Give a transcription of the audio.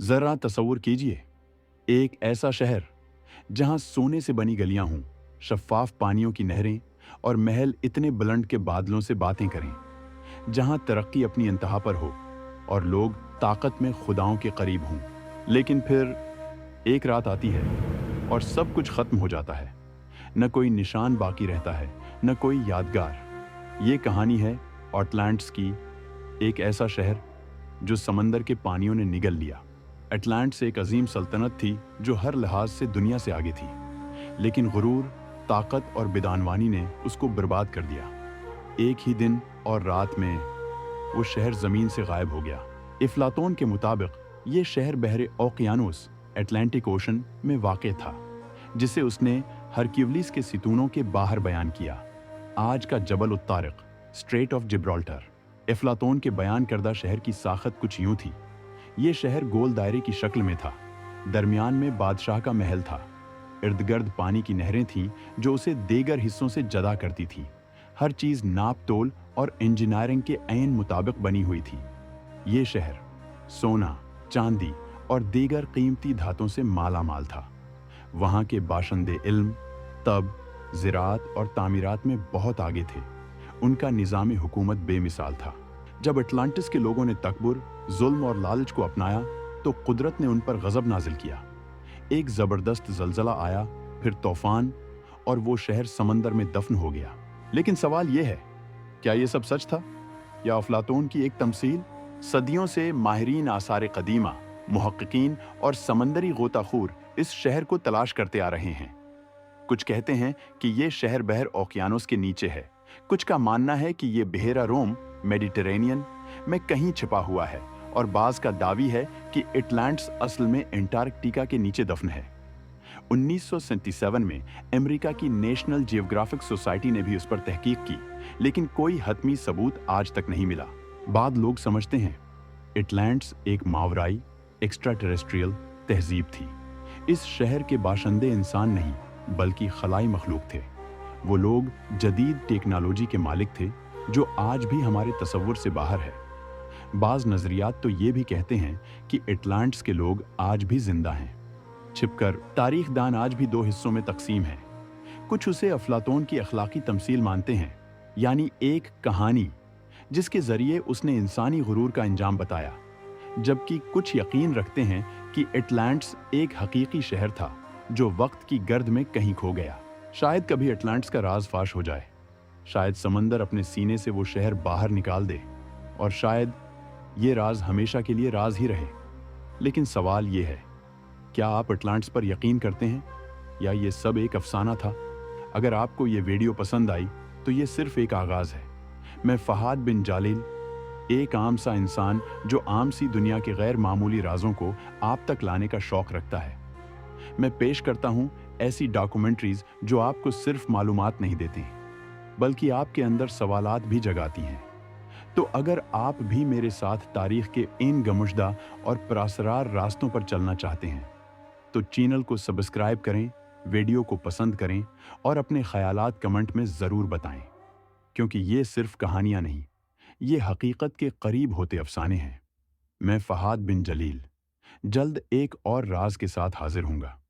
जरा तसव्वुर कीजिए, एक ऐसा शहर जहां सोने से बनी गलियां हों, शफ्फाफ पानियों की नहरें और महल इतने बुलंद के बादलों से बातें करें, जहां तरक्की अपनी इंतहा पर हो और लोग ताकत में खुदाओं के करीब हों। लेकिन फिर एक रात आती है और सब कुछ खत्म हो जाता है। न कोई निशान बाकी रहता है, न कोई यादगार। ये कहानी है अटलांटिस की, एक ऐसा शहर जो समंदर के पानियों ने निगल लिया। अटलांटिस एक अजीम सल्तनत थी जो हर लिहाज से दुनिया से आगे थी, लेकिन गुरूर, ताकत और बिदानवानी ने उसको बर्बाद कर दिया। एक ही दिन और रात में वो शहर जमीन से गायब हो गया। अफलातून के मुताबिक ये शहर बहरे ओकियानोस, अटलांटिक ओशन में वाक़ था, जिसे उसने हरक्यूलिस के सितूनों के बाहर बयान किया। आज का जबल उत-तारिक, स्ट्रेट ऑफ जिब्राल्टर। अफलातून के बयान करदा शहर की साखत कुछ यूं थी। ये शहर गोल दायरे की शक्ल में था। दरमियान में बादशाह का महल था। इर्द गिर्द पानी की नहरें थीं जो उसे देगर हिस्सों से जदा करती थीं। हर चीज़ नाप तोल और इंजीनियरिंग के ऐन मुताबिक बनी हुई थी। ये शहर सोना, चांदी और दीगर कीमती धातों से माला माल था। वहाँ के बाशिंदे इल्म, तब, ज़राअत और तामीरात में बहुत आगे थे। उनका निज़ाम हुकूमत बेमिसाल था। जब अटलांटिस के लोगों ने तकब्बुर, जुल्म और लालच को अपनाया तो कुदरत ने उन पर गज़ब नाजिल किया। एक ज़बरदस्त ज़लज़ला आया, फिर तूफान, और वो शहर समंदर में दफन हो गया। लेकिन सवाल ये है, क्या ये सब सच था या अफलातून की एक तमसील? सदियों से माहिरीन आसार कदीमा, मुहक्किकीन और समंदरी गोताखोर इस शहर को तलाश करते आ रहे हैं। कुछ कहते हैं कि ये शहर बहर ओकियानोस के नीचे है। कुछ का मानना है कि ये बहेरा रोम, मेडिटेरेनियन में कहीं छिपा हुआ है, और बाज़ का दावी है कि अटलांटिस असल में अंटार्कटिका के नीचे दफन है। 1977 में अमेरिका की नेशनल जियोग्राफिक सोसाइटी ने भी उस पर तहकीक की, लेकिन कोई हतमी सबूत आज तक नहीं मिला। बाद लोग समझते हैं अटलांटिस एक मावराई, एक्स्ट्रा टेरेस्ट्रियल तहजीब थी। इस शहर के बाशिंदे इंसान नहीं बल्कि खलाई मखलूक थे। वो लोग जदीद टेक्नोलॉजी के मालिक थे जो आज भी हमारे तसव्वुर से बाहर है। बाज़ नज़रियात तो ये भी कहते हैं कि अटलांटिस के लोग आज भी जिंदा हैं, छिपकर। तारीख दान आज भी दो हिस्सों में तकसीम है। कुछ उसे अफलातून की अखलाकी तमसील मानते हैं, यानी एक कहानी जिसके जरिए उसने इंसानी गुरूर का अंजाम बताया, जबकि कुछ यकीन रखते हैं कि अटलांटिस एक हकीकी शहर था जो वक्त की गर्द में कहीं खो गया। शायद कभी अटलांटिस का राज फाश हो जाए, शायद समंदर अपने सीने से वो शहर बाहर निकाल दे, और शायद ये राज हमेशा के लिए राज ही रहे। लेकिन सवाल ये है, क्या आप अटलांटिस पर यकीन करते हैं या ये सब एक अफसाना था? अगर आपको ये वीडियो पसंद आई तो ये सिर्फ एक आगाज़ है। मैं फहाद बिन जालिल, एक आम सा इंसान जो आम सी दुनिया के गैर मामूली राजों को आप तक लाने का शौक रखता है। मैं पेश करता हूँ ऐसी डॉक्यूमेंट्रीज जो आपको सिर्फ मालूमात नहीं देती, बल्कि आपके अंदर सवालात भी जगाती हैं। तो अगर आप भी मेरे साथ तारीख के इन गमुश्दा और पुरअसरार रास्तों पर चलना चाहते हैं तो चैनल को सब्सक्राइब करें, वीडियो को पसंद करें और अपने ख्यालात कमेंट में ज़रूर बताएं, क्योंकि ये सिर्फ कहानियां नहीं, ये हकीकत के करीब होते अफसाने हैं। मैं फहाद बिन जलील जल्द एक और राज के साथ हाजिर हूँगा।